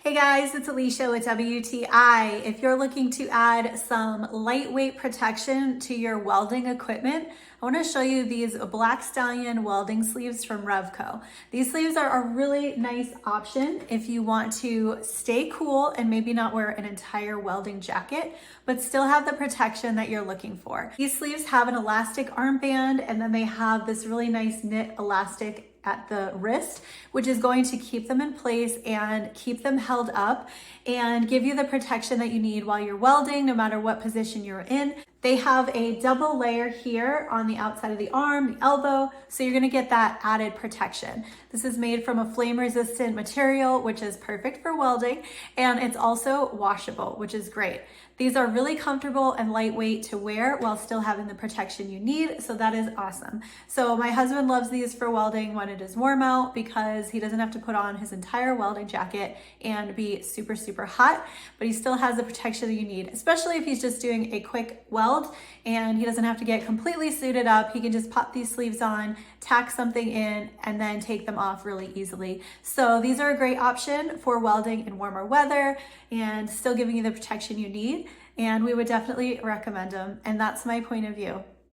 Hey guys, it's Alicia with WTI. If you're looking to add some lightweight protection to your welding equipment, I want to show you these Black Stallion welding sleeves from Revco. These sleeves are a really nice option if you want to stay cool and maybe not wear an entire welding jacket, but still have the protection that you're looking for. These sleeves have an elastic armband, and then they have this really nice knit elastic at the wrist, which is going to keep them in place and keep them held up and give you the protection that you need while you're welding, no matter what position you're in. They have a double layer here on the outside of the arm, the elbow, so you're gonna get that added protection. This is made from a flame resistant material, which is perfect for welding, and it's also washable, which is great. These are really comfortable and lightweight to wear while still having the protection you need, so that is awesome. So my husband loves these for welding when it is warm out because he doesn't have to put on his entire welding jacket and be super, super hot, but he still has the protection that you need, especially if he's just doing a quick weld and he doesn't have to get completely suited up. He can just pop these sleeves on, tack something in, and then take them off really easily. So these are a great option for welding in warmer weather and still giving you the protection you need. And we would definitely recommend them. And that's my point of view.